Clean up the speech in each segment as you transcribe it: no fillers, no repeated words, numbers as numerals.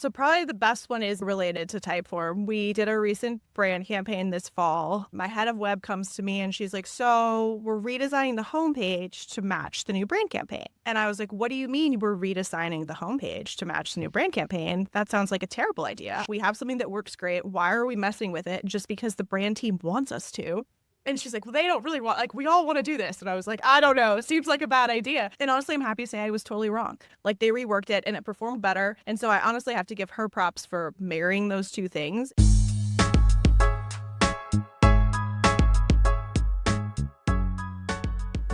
So probably the best one is related to Typeform. We did a recent brand campaign this fall. My head of web comes to me and she's like, so we're redesigning the homepage to match the new brand campaign. And I was like, what do you mean we're redesigning the homepage to match the new brand campaign? That sounds like a terrible idea. We have something that works great. Why are we messing with it just because the brand team wants us to? And she's like, well, they don't really want, like, we all want to do this. And I was like, I don't know. It seems like a bad idea. And honestly, I'm happy to say I was totally wrong. Like, they reworked it and it performed better. And so I honestly have to give her props for marrying those two things.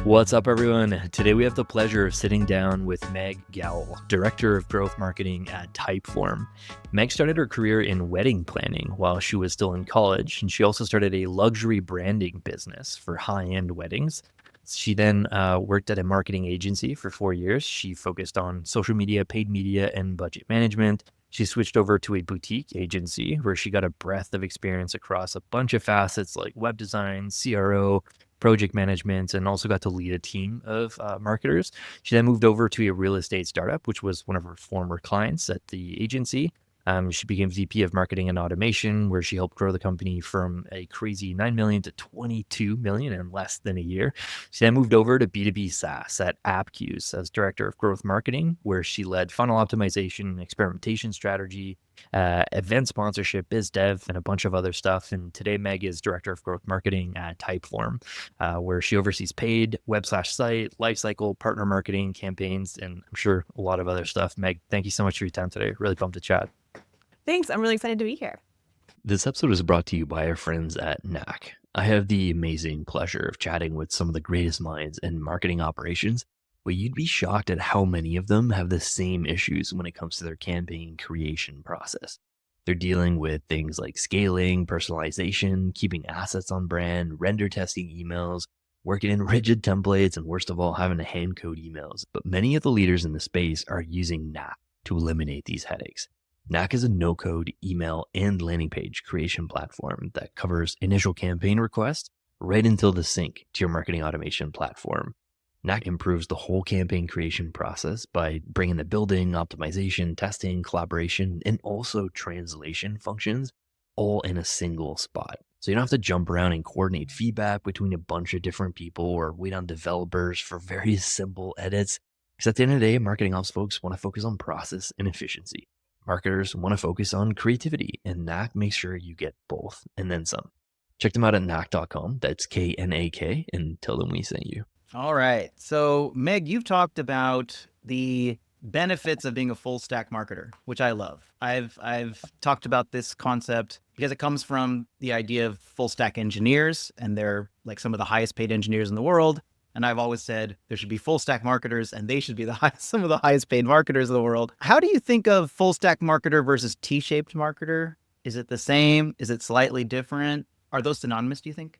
What's up, everyone? Today we have the pleasure of sitting down with Meg Gowell, Director of Growth Marketing at Typeform. Meg started her career in wedding planning while she was still in college, and she also started a luxury branding business for high-end weddings. She then worked at a marketing agency for 4 years. She focused on social media, paid media, and budget management. She switched over to a boutique agency where she got a breadth of experience across a bunch of facets like web design, CRO, project management, and also got to lead a team of marketers. She then moved over to a real estate startup, which was one of her former clients at the agency. She became VP of Marketing and Automation, where she helped grow the company from a crazy 9 million to 22 million in less than a year. She then moved over to B2B SaaS at AppQs as Director of Growth Marketing, where she led funnel optimization, experimentation strategy, event sponsorship, biz dev, and a bunch of other stuff. And today, Meg is Director of Growth Marketing at Typeform, where she oversees paid web/site, lifecycle, partner marketing campaigns, and I'm sure a lot of other stuff. Meg, thank you so much for your time today. Really pumped to chat. Thanks. I'm really excited to be here. This episode is brought to you by our friends at Knack. I have the amazing pleasure of chatting with some of the greatest minds in marketing operations, but you'd be shocked at how many of them have the same issues when it comes to their campaign creation process. They're dealing with things like scaling, personalization, keeping assets on brand, render testing emails, working in rigid templates, and worst of all, having to hand code emails. But many of the leaders in the space are using Knack to eliminate these headaches. Knack is a no-code email and landing page creation platform that covers initial campaign requests right until the sync to your marketing automation platform. Knack improves the whole campaign creation process by bringing the building, optimization, testing, collaboration, and also translation functions all in a single spot. So you don't have to jump around and coordinate feedback between a bunch of different people or wait on developers for very simple edits. Because at the end of the day, marketing ops folks want to focus on process and efficiency. Marketers want to focus on creativity, and Knack makes sure you get both and then some. Check them out at knack.com. That's KNAK, and tell them we sent you. All right. So, Meg, you've talked about the benefits of being a full stack marketer, which I love. I've talked about this concept because it comes from the idea of full stack engineers, and they're like some of the highest paid engineers in the world. And I've always said there should be full stack marketers and they should be some of the highest paid marketers in the world. How do you think of full stack marketer versus T-shaped marketer? Is it the same? Is it slightly different? Are those synonymous, do you think?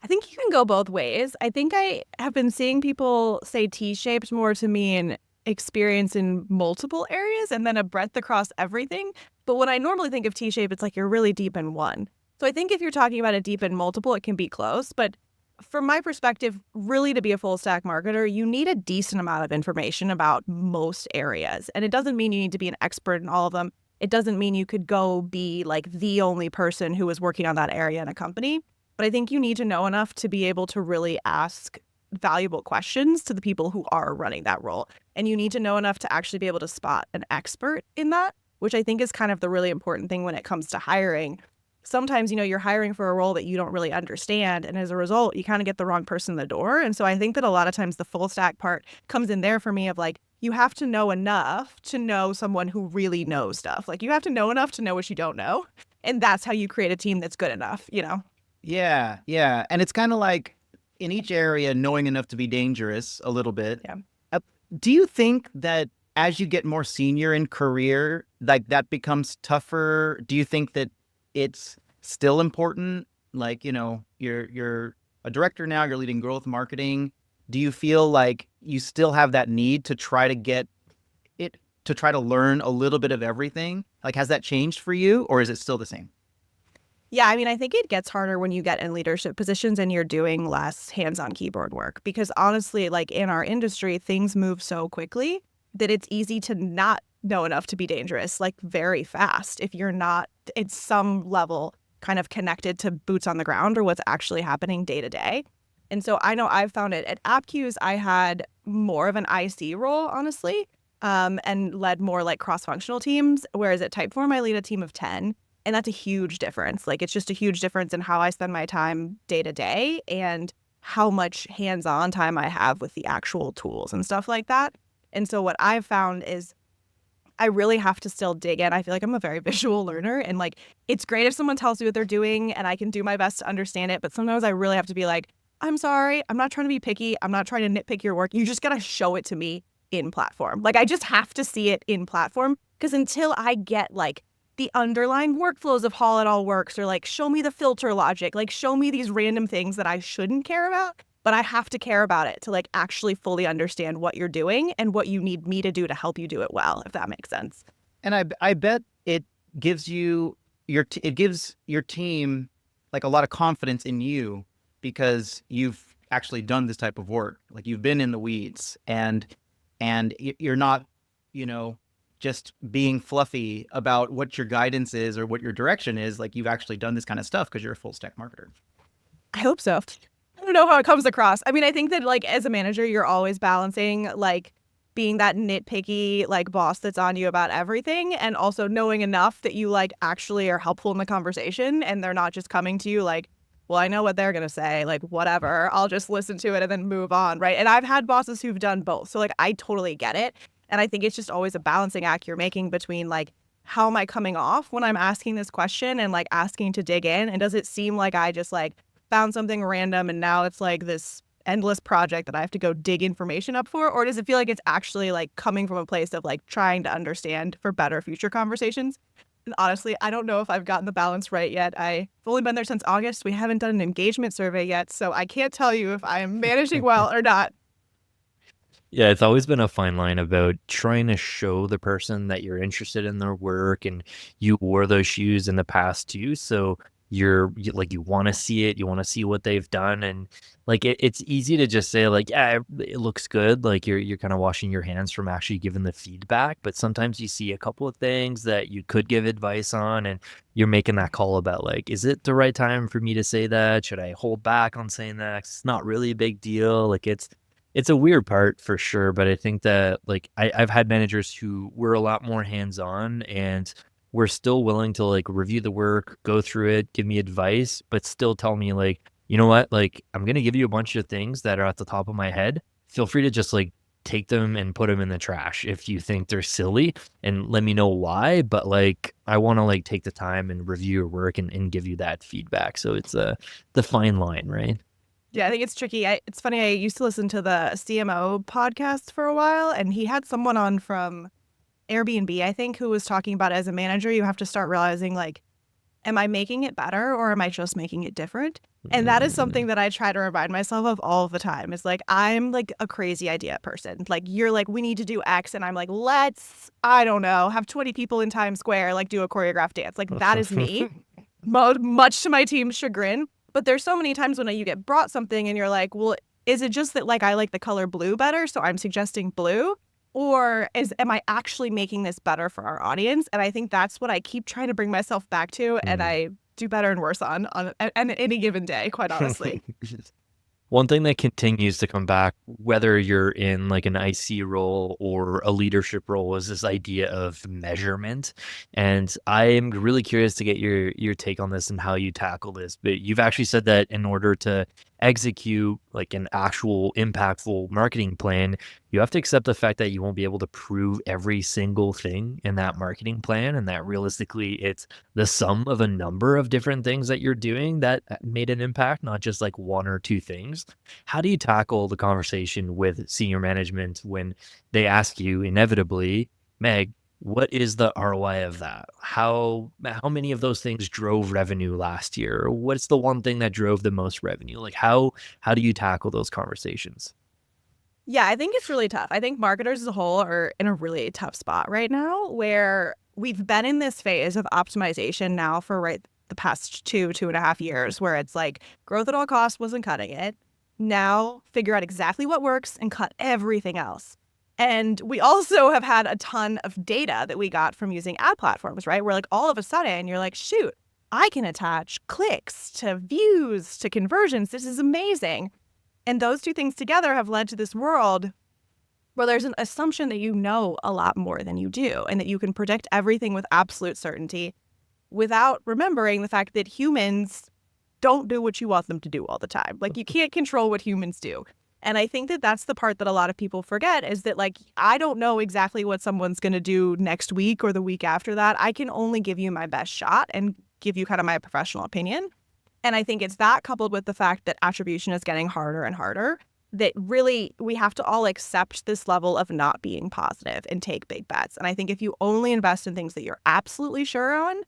I think you can go both ways. I think I have been seeing people say T-shaped more to mean experience in multiple areas and then a breadth across everything. But when I normally think of T-shaped, it's like you're really deep in one. So I think if you're talking about a deep in multiple, it can be close. But from my perspective, really to be a full stack marketer, you need a decent amount of information about most areas. And it doesn't mean you need to be an expert in all of them. It doesn't mean you could go be like the only person who is working on that area in a company. But I think you need to know enough to be able to really ask valuable questions to the people who are running that role. And you need to know enough to actually be able to spot an expert in that, which I think is kind of the really important thing when it comes to hiring. Sometimes, you're hiring for a role that you don't really understand. And as a result, you kind of get the wrong person in the door. And so I think that a lot of times the full stack part comes in there for me of like, you have to know enough to know someone who really knows stuff. Like you have to know enough to know what you don't know. And that's how you create a team that's good enough, Yeah. And it's kind of like in each area, knowing enough to be dangerous a little bit. Yeah. Do you think that as you get more senior in career, like that becomes tougher? Do you think that it's still important? Like, you're a director now, you're leading growth marketing. Do you feel like you still have that need to try to learn a little bit of everything? Like, has that changed for you or is it still the same? Yeah, I mean, I think it gets harder when you get in leadership positions and you're doing less hands-on keyboard work because honestly, like in our industry, things move so quickly that it's easy to not know enough to be dangerous, like very fast, if you're not at some level kind of connected to boots on the ground or what's actually happening day to day. And so I know I've found it at AppQs, I had more of an IC role, honestly, and led more like cross-functional teams, whereas at Typeform, I lead a team of 10. And that's a huge difference. Like, it's just a huge difference in how I spend my time day to day and how much hands-on time I have with the actual tools and stuff like that. And so what I've found is I really have to still dig in. I feel like I'm a very visual learner, and like, it's great if someone tells me what they're doing and I can do my best to understand it. But sometimes I really have to be like, I'm sorry, I'm not trying to be picky. I'm not trying to nitpick your work. You just got to show it to me in platform. Like, I just have to see it in platform, because until I get like the underlying workflows of how it all works, or like show me the filter logic, like show me these random things that I shouldn't care about, but I have to care about it to like actually fully understand what you're doing and what you need me to do to help you do it well, if that makes sense. And I bet it gives you it gives your team like a lot of confidence in you, because you've actually done this type of work. Like, you've been in the weeds, and you're not, just being fluffy about what your guidance is or what your direction is. Like, you've actually done this kind of stuff because you're a full stack marketer. I hope so. I don't know how it comes across. I mean, I think that like as a manager, you're always balancing like being that nitpicky like boss that's on you about everything, and also knowing enough that you like actually are helpful in the conversation and they're not just coming to you like, well, I know what they're going to say, like whatever, I'll just listen to it and then move on, right? And I've had bosses who've done both. So like, I totally get it. And I think it's just always a balancing act you're making between like, how am I coming off when I'm asking this question and like asking to dig in? And does it seem like I just like found something random and now it's like this endless project that I have to go dig information up for? Or does it feel like it's actually like coming from a place of like trying to understand for better future conversations? And honestly, I don't know if I've gotten the balance right yet. I've only been there since August. We haven't done an engagement survey yet, so I can't tell you if I am managing well or not. Yeah, it's always been a fine line about trying to show the person that you're interested in their work and you wore those shoes in the past too. So like, you want to see it, you want to see what they've done. And like, it's easy to just say like, yeah, it looks good. Like, you're kind of washing your hands from actually giving the feedback. But sometimes you see a couple of things that you could give advice on, and you're making that call about like, is it the right time for me to say that? Should I hold back on saying that? It's not really a big deal. Like, it's a weird part for sure, but I think that like I've had managers who were a lot more hands-on and were still willing to like review the work, go through it, give me advice, but still tell me like, you know what, like, I'm gonna give you a bunch of things that are at the top of my head. Feel free to just like take them and put them in the trash if you think they're silly, and let me know why. But like, I want to like take the time and review your work and give you that feedback. So it's the fine line, right? Yeah, I think it's tricky. It's funny, I used to listen to the CMO podcast for a while, and he had someone on from Airbnb, I think, who was talking about as a manager, you have to start realizing, like, am I making it better or am I just making it different? And that is something that I try to remind myself of all the time. It's like, I'm like a crazy idea person. Like, you're like, we need to do X. And I'm like, let's, I don't know, have 20 people in Times Square, like do a choreographed dance. Like, that is me, much to my team's chagrin. But there's so many times when you get brought something and you're like, well, is it just that like I like the color blue better, so I'm suggesting blue? Or am I actually making this better for our audience? And I think that's what I keep trying to bring myself back to, and I do better and worse on any given day, quite honestly. One thing that continues to come back, whether you're in like an IC role or a leadership role, is this idea of measurement. And I am really curious to get your take on this and how you tackle this. But you've actually said that in order to execute like an actual impactful marketing plan, you have to accept the fact that you won't be able to prove every single thing in that marketing plan, and that realistically it's the sum of a number of different things that you're doing that made an impact, not just like one or two things. How do you tackle the conversation with senior management when they ask you inevitably, Meg, what is the ROI of that? How many of those things drove revenue last year? What's the one thing that drove the most revenue? Like, how do you tackle those conversations? Yeah, I think it's really tough. I think marketers as a whole are in a really tough spot right now, where we've been in this phase of optimization now for the past 2.5 years, where it's like growth at all costs wasn't cutting it. Now figure out exactly what works and cut everything else. And we also have had a ton of data that we got from using ad platforms, right? Where like all of a sudden you're like, shoot, I can attach clicks to views to conversions. This is amazing. And those two things together have led to this world where there's an assumption that you know a lot more than you do and that you can predict everything with absolute certainty without remembering the fact that humans don't do what you want them to do all the time. Like, you can't control what humans do. And I think that that's the part that a lot of people forget, is that, like, I don't know exactly what someone's going to do next week or the week after that. I can only give you my best shot and give you kind of my professional opinion. And I think it's that, coupled with the fact that attribution is getting harder and harder, that really we have to all accept this level of not being positive and take big bets. And I think if you only invest in things that you're absolutely sure on,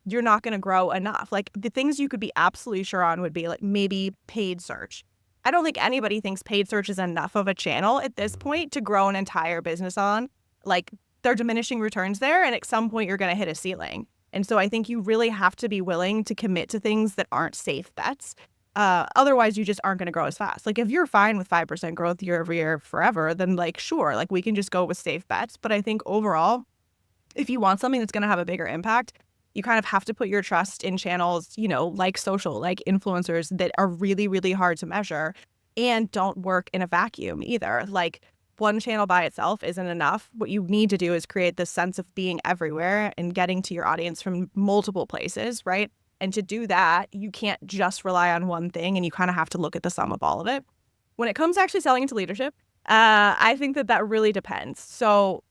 you're not going to grow enough. Like, the things you could be absolutely sure on would be like maybe paid search. I don't think anybody thinks paid search is enough of a channel at this point to grow an entire business on. Like, they're diminishing returns there, and at some point you're going to hit a ceiling. And so I think you really have to be willing to commit to things that aren't safe bets. Otherwise, you just aren't going to grow as fast. Like, if you're fine with 5% growth year over year forever, then like, sure, like we can just go with safe bets. But I think overall, if you want something that's going to have a bigger impact, you kind of have to put your trust in channels, you know, like social, like influencers, that are really, really hard to measure and don't work in a vacuum either. Like, one channel by itself isn't enough. What you need to do is create this sense of being everywhere and getting to your audience from multiple places, right? And to do that, you can't just rely on one thing, and you kind of have to look at the sum of all of it. When it comes to actually selling into leadership, I think that really depends. So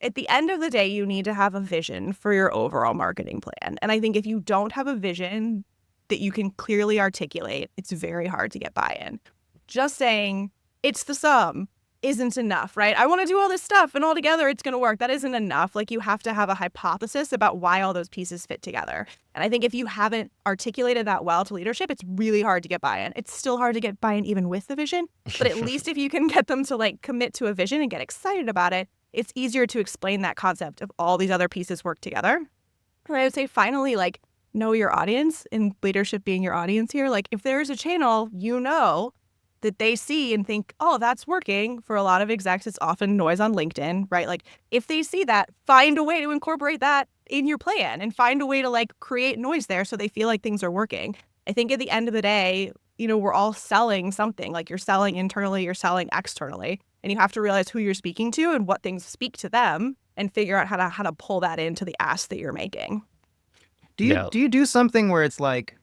at the end of the day, you need to have a vision for your overall marketing plan. And I think if you don't have a vision that you can clearly articulate, it's very hard to get buy-in. Just saying it's the sum isn't enough, right? I want to do all this stuff and all together it's going to work. That isn't enough. Like, you have to have a hypothesis about why all those pieces fit together. And I think if you haven't articulated that well to leadership, it's really hard to get buy-in. It's still hard to get buy-in even with the vision. But at least if you can get them to like commit to a vision and get excited about it, it's easier to explain that concept of all these other pieces work together. And I would say finally, like, know your audience, and leadership being your audience here. Like, if there's a channel, you know, that they see and think, oh, that's working. For a lot of execs, it's often noise on LinkedIn, right? Like, if they see that, find a way to incorporate that in your plan and find a way to like create noise there so they feel like things are working. I think at the end of the day, you know, we're all selling something. Like, you're selling internally, you're selling externally, and you have to realize who you're speaking to and what things speak to them and figure out how to pull that into the ask that you're making. Do you do something where it's like,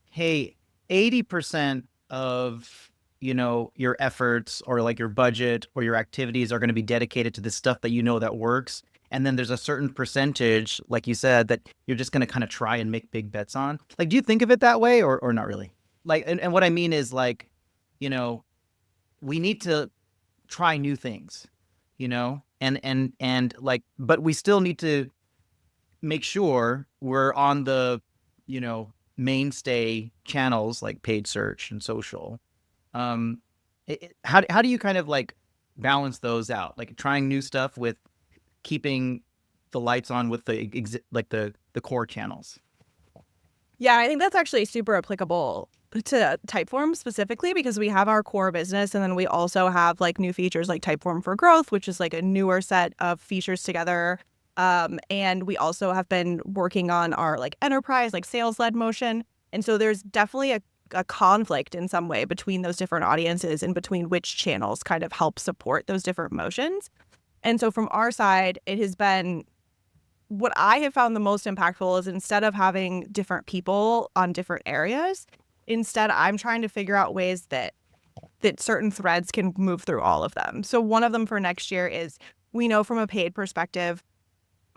hey, 80% of, you know, your efforts or like your budget or your activities are going to be dedicated to the stuff that you know that works, and then there's a certain percentage, like you said, that you're just going to kind of try and make big bets on? Like, do you think of it that way, or not really? Like, and what I mean is, like, you know, we need to try new things, you know, and like, but we still need to make sure we're on the, you know, mainstay channels like paid search and social. How do you kind of like balance those out, like trying new stuff with keeping the lights on with the core channels? Yeah, I think that's actually super applicable to Typeform specifically, because we have our core business, and then we also have like new features like Typeform for Growth, which is like a newer set of features together. And we also have been working on our like enterprise, like sales-led motion. And so there's definitely a conflict in some way between those different audiences and between which channels kind of help support those different motions. And so from our side, it has been, what I have found the most impactful is, instead of having different people on different areas, instead I'm trying to figure out ways that certain threads can move through all of them. So one of them for next year is, we know from a paid perspective,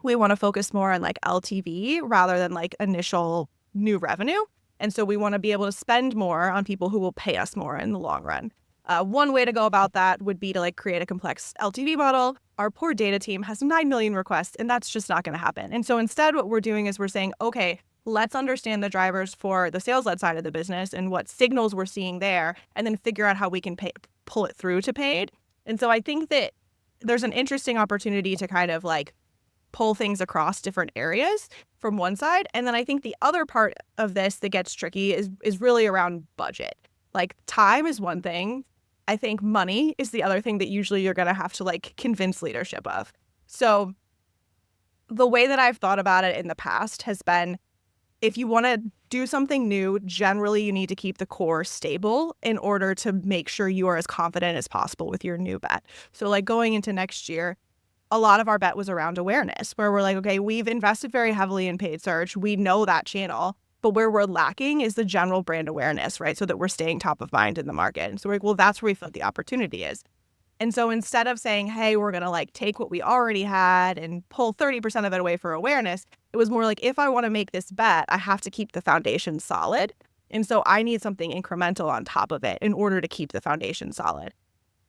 we want to focus more on like LTV rather than like initial new revenue. And so we want to be able to spend more on people who will pay us more in the long run. One way to go about that would be to like create a complex LTV model. Our poor data team has 9 million requests, and that's just not going to happen. And so instead what we're doing is we're saying, okay, let's understand the drivers for the sales-led side of the business and what signals we're seeing there, and then figure out how we can pull it through to paid. And so I think that there's an interesting opportunity to kind of like pull things across different areas from one side. And then I think the other part of this that gets tricky is really around budget. Like, time is one thing, I think money is the other thing that usually you're going to have to like convince leadership of. So the way that I've thought about it in the past has been, if you want to do something new, generally you need to keep the core stable in order to make sure you are as confident as possible with your new bet. So like going into next year, a lot of our bet was around awareness, where we're like, okay, we've invested very heavily in paid search. We know that channel, but where we're lacking is the general brand awareness, right? So that we're staying top of mind in the market. And so we're like, well, that's where we feel the opportunity is. And so instead of saying, hey, we're going to like take what we already had and pull 30% of it away for awareness, it was more like, if I want to make this bet, I have to keep the foundation solid. And so I need something incremental on top of it in order to keep the foundation solid.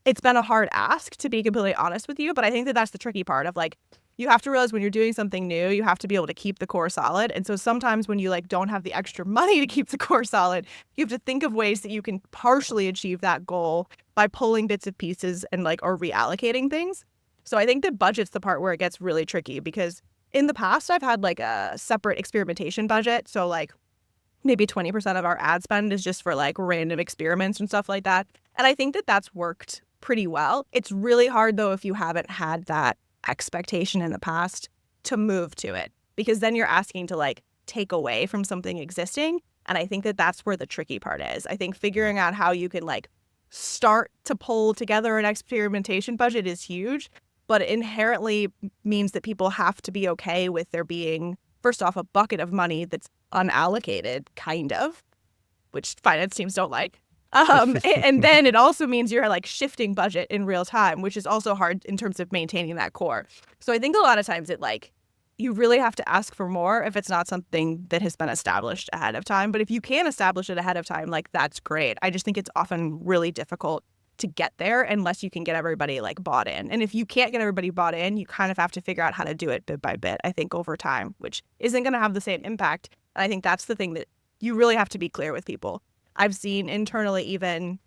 It's been a hard ask, to be completely honest with you, but I think that that's the tricky part of like, you have to realize when you're doing something new, you have to be able to keep the core solid. And so sometimes when you like don't have the extra money to keep the core solid, you have to think of ways that you can partially achieve that goal by pulling bits of pieces and like, or reallocating things. So I think that budget's the part where it gets really tricky, because in the past I've had like a separate experimentation budget. So like maybe 20% of our ad spend is just for like random experiments and stuff like that. And I think that that's worked pretty well. It's really hard though if you haven't had that expectation in the past to move to it, because then you're asking to like take away from something existing. And I think that that's where the tricky part is. I think figuring out how you can like start to pull together an experimentation budget is huge, but it inherently means that people have to be okay with there being, first off, a bucket of money that's unallocated, kind of, which finance teams don't like. And then it also means you're like shifting budget in real time, which is also hard in terms of maintaining that core. So I think a lot of times it like, you really have to ask for more if it's not something that has been established ahead of time. But if you can establish it ahead of time, like that's great. I just think it's often really difficult to get there unless you can get everybody like bought in. And if you can't get everybody bought in, you kind of have to figure out how to do it bit by bit, I think, over time, which isn't going to have the same impact. And I think that's the thing that you really have to be clear with people. I've seen internally even,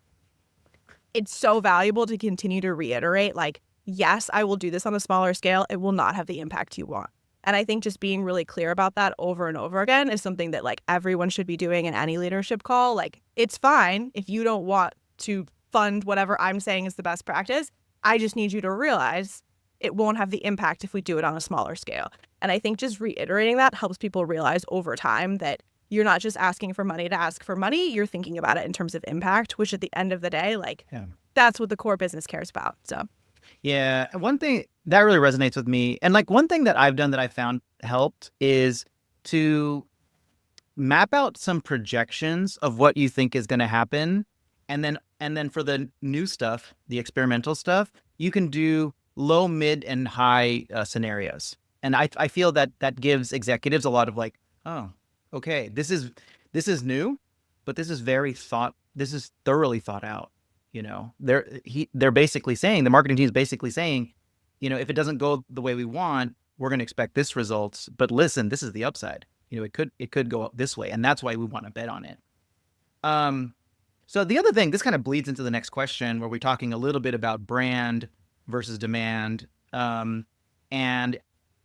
it's so valuable to continue to reiterate, like, yes, I will do this on a smaller scale. It will not have the impact you want. And I think just being really clear about that over and over again is something that like everyone should be doing in any leadership call. Like, it's fine if you don't want to fund whatever I'm saying is the best practice. I just need you to realize it won't have the impact if we do it on a smaller scale. And I think just reiterating that helps people realize over time that you're not just asking for money to ask for money. You're thinking about it in terms of impact, which at the end of the day, like that's what the core business cares about. So. Yeah. One thing that really resonates with me, and like one thing that I've done that I found helped, is to map out some projections of what you think is going to happen. And then for the new stuff, the experimental stuff, you can do low, mid, and high scenarios. And I feel that that gives executives a lot of like, oh, okay, this is new, but this is thoroughly thought out. You know, they're basically saying, the marketing team is basically saying, you know, if it doesn't go the way we want, we're going to expect this results. But listen, this is the upside. You know, it could go this way, and that's why we want to bet on it. So the other thing, this kind of bleeds into the next question, where we're talking a little bit about brand versus demand. And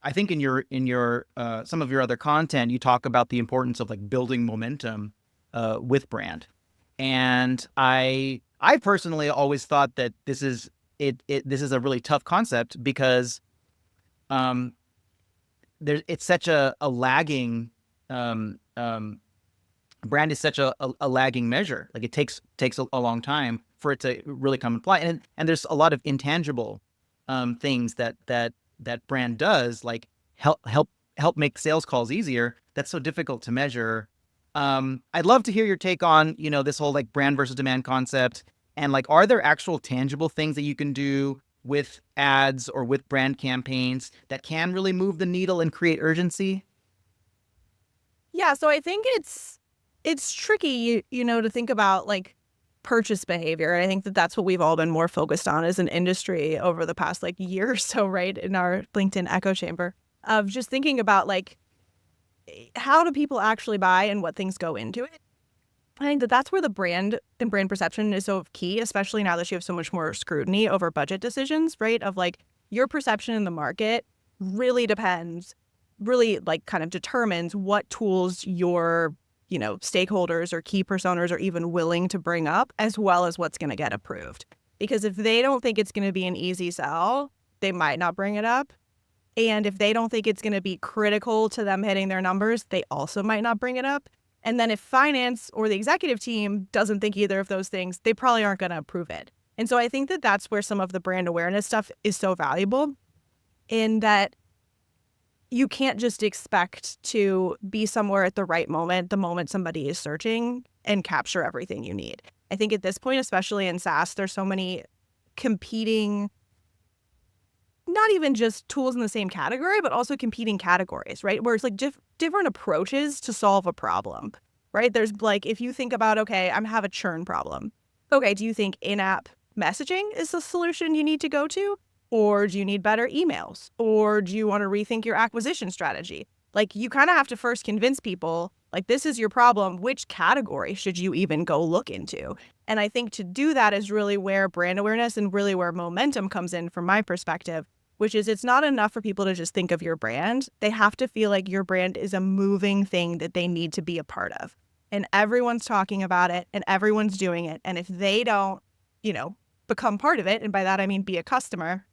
I think in your some of your other content, you talk about the importance of like building momentum with brand. And I personally always thought that this is a really tough concept, because it's such a lagging brand is such a lagging measure. Like it takes a long time for it to really come and apply. And there's a lot of intangible things that brand does, like help make sales calls easier. That's so difficult to measure. I'd love to hear your take on, you know, this whole like brand versus demand concept. And like, are there actual tangible things that you can do with ads or with brand campaigns that can really move the needle and create urgency? Yeah, so I think it's tricky, you know, to think about like purchase behavior. And I think that that's what we've all been more focused on as an industry over the past like year or so, right, in our LinkedIn echo chamber, of just thinking about like, how do people actually buy and what things go into it? I think that that's where the brand and brand perception is so key, especially now that you have so much more scrutiny over budget decisions, right? Of like, your perception in the market really depends, really like kind of determines what tools your stakeholders or key personas are even willing to bring up, as well as what's going to get approved. Because if they don't think it's going to be an easy sell, they might not bring it up. And if they don't think it's going to be critical to them hitting their numbers, they also might not bring it up. And then if finance or the executive team doesn't think either of those things, they probably aren't going to approve it. And so I think that that's where some of the brand awareness stuff is so valuable, in that you can't just expect to be somewhere at the right moment, the moment somebody is searching, and capture everything you need. I think at this point, especially in SaaS, there's so many competing, not even just tools in the same category, but also competing categories, right? Where it's like different approaches to solve a problem, right? There's like, if you think about, okay, I have a churn problem. Okay, do you think in-app messaging is the solution you need to go to? Or do you need better emails? Or do you want to rethink your acquisition strategy? Like, you kind of have to first convince people, like, this is your problem. Which category should you even go look into? And I think to do that is really where brand awareness and really where momentum comes in from my perspective, which is it's not enough for people to just think of your brand. They have to feel like your brand is a moving thing that they need to be a part of. And everyone's talking about it and everyone's doing it. And if they don't, become part of it, and by that I mean be a customer,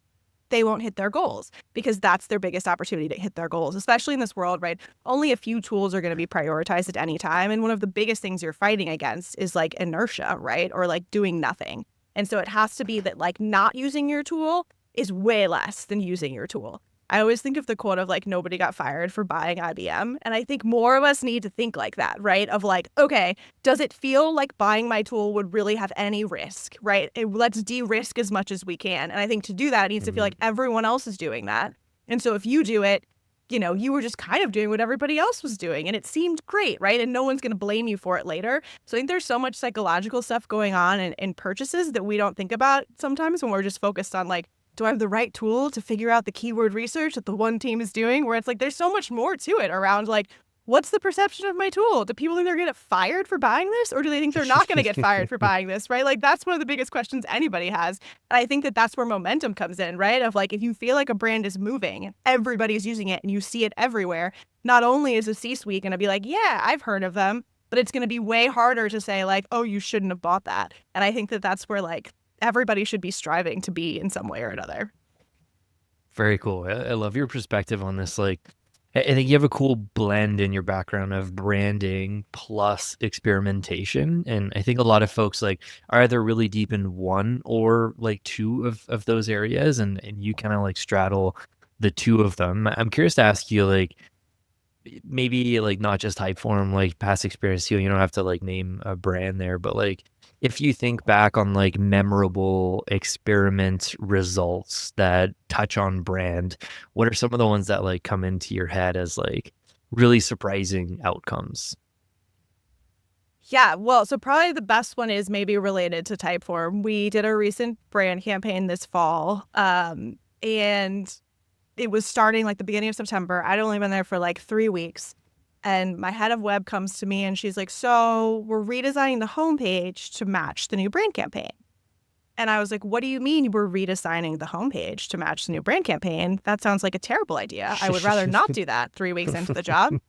they won't hit their goals, because that's their biggest opportunity to hit their goals, especially in this world, right? Only a few tools are going to be prioritized at any time. And one of the biggest things you're fighting against is like inertia, right? Or like doing nothing. And so it has to be that like not using your tool is way less than using your tool. I always think of the quote of like, nobody got fired for buying IBM. And I think more of us need to think like that, right? Of like, okay, does it feel like buying my tool would really have any risk, right? Let's de-risk as much as we can. And I think to do that, it needs to feel like everyone else is doing that. And so if you do it, you were just kind of doing what everybody else was doing. And it seemed great, right? And no one's going to blame you for it later. So I think there's so much psychological stuff going on in purchases that we don't think about sometimes when we're just focused on like, do I have the right tool to figure out the keyword research that the one team is doing? Where it's like, there's so much more to it around like, what's the perception of my tool? Do people think they're going to get fired for buying this? Or do they think they're not going to get fired for buying this, right? Like, that's one of the biggest questions anybody has. And I think that that's where momentum comes in, right? Of like, if you feel like a brand is moving, everybody's using it and you see it everywhere, not only is a C-suite going to be like, yeah, I've heard of them, but it's going to be way harder to say like, oh, you shouldn't have bought that. And I think that that's where like, everybody should be striving to be in some way or another. Very cool. I love your perspective on this. Like, I think you have a cool blend in your background of branding plus experimentation. And I think a lot of folks like are either really deep in one or like two of those areas. And you kind of like straddle the two of them. I'm curious to ask you, like, maybe like not just Typeform, like past experience, you don't have to like name a brand there, but like, if you think back on like memorable experiment results that touch on brand, what are some of the ones that like come into your head as like really surprising outcomes? Yeah, well, so probably the best one is maybe related to Typeform. We did a recent brand campaign this fall, and it was starting like the beginning of September. I'd only been there for like 3 weeks. And my head of web comes to me and she's like, so we're redesigning the homepage to match the new brand campaign. And I was like, what do you mean we're redesigning the homepage to match the new brand campaign? That sounds like a terrible idea. I would rather not do that 3 weeks into the job.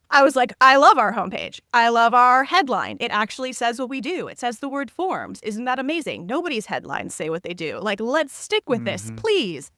I was like, I love our homepage. I love our headline. It actually says what we do. It says the word forms. Isn't that amazing? Nobody's headlines say what they do. Like, let's stick with this, please.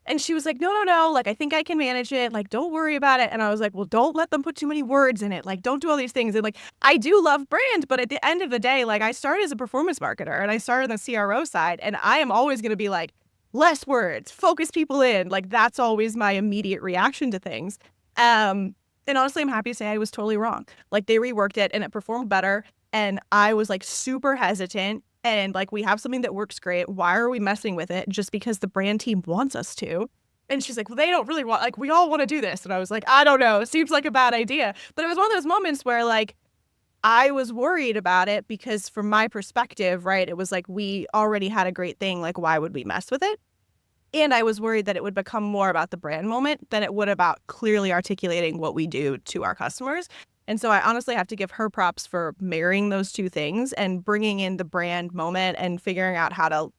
And she was like, no, like, I think I can manage it. Like, don't worry about it. And I was like, well, don't let them put too many words in it. Like, don't do all these things. And like, I do love brand, but at the end of the day, like, I started as a performance marketer and I started on the CRO side. And I am always going to be like, less words, focus people in. Like, that's always my immediate reaction to things. And honestly, I'm happy to say I was totally wrong. Like, they reworked it and it performed better. And I was like super hesitant. And like, we have something that works great. Why are we messing with it? Just because the brand team wants us to. And she's like, well, they don't really want, like, we all want to do this. And I was like, I don't know. It seems like a bad idea. But it was one of those moments where like, I was worried about it because from my perspective, right, it was like, we already had a great thing. Like, why would we mess with it? And I was worried that it would become more about the brand moment than it would about clearly articulating what we do to our customers. And so I honestly have to give her props for marrying those two things and bringing in the brand moment and figuring out how to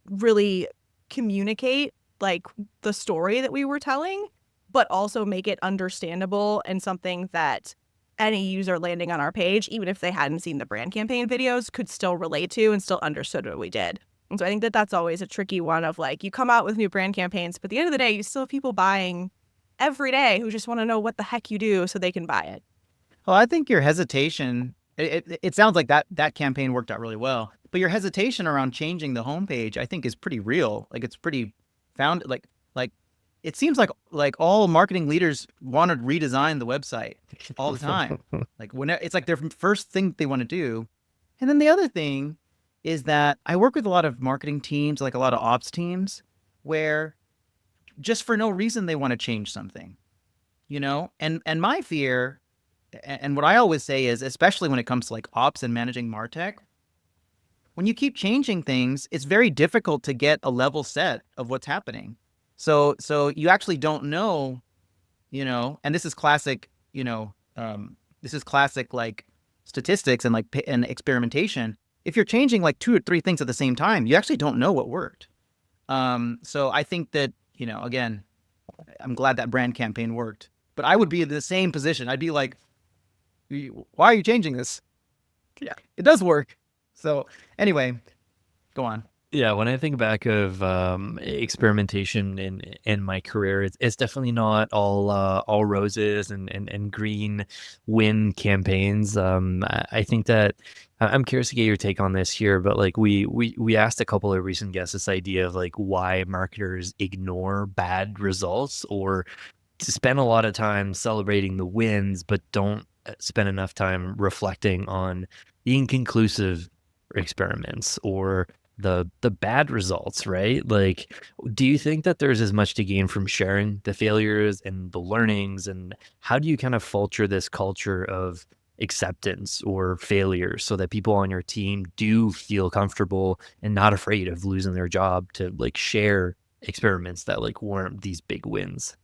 really communicate like the story that we were telling, but also make it understandable and something that any user landing on our page, even if they hadn't seen the brand campaign videos, could still relate to and still understood what we did. And so I think that that's always a tricky one of like, you come out with new brand campaigns, but at the end of the day, you still have people buying every day who just want to know what the heck you do so they can buy it. Well, I think your hesitation, it sounds like that campaign worked out really well, but your hesitation around changing the homepage, I think, is pretty real. Like, it's pretty found, like it seems like all marketing leaders want to redesign the website all the time. Like, when it's like their first thing they want to do. And then the other thing is that I work with a lot of marketing teams, like a lot of ops teams, where just for no reason they want to change something, And my fear, and what I always say is, especially when it comes to like ops and managing Martech, when you keep changing things, it's very difficult to get a level set of what's happening. So you actually don't know, and this is classic, this is classic like statistics and and experimentation. If you're changing like 2 or 3 things at the same time, you actually don't know what worked. So I think that, again, I'm glad that brand campaign worked, but I would be in the same position. I'd be like, why are you changing this? Yeah, it does work. So anyway, go on. Yeah, when I think back of experimentation in my career, it's definitely not all roses and green win campaigns. I think that I'm curious to get your take on this here, but like we asked a couple of recent guests this idea of like why marketers ignore bad results or to spend a lot of time celebrating the wins, but don't spend enough time reflecting on the inconclusive experiments or the bad results, right? Like, do you think that there's as much to gain from sharing the failures and the learnings? And how do you kind of foster this culture of acceptance or failure so that people on your team do feel comfortable and not afraid of losing their job to like share experiments that like weren't these big wins?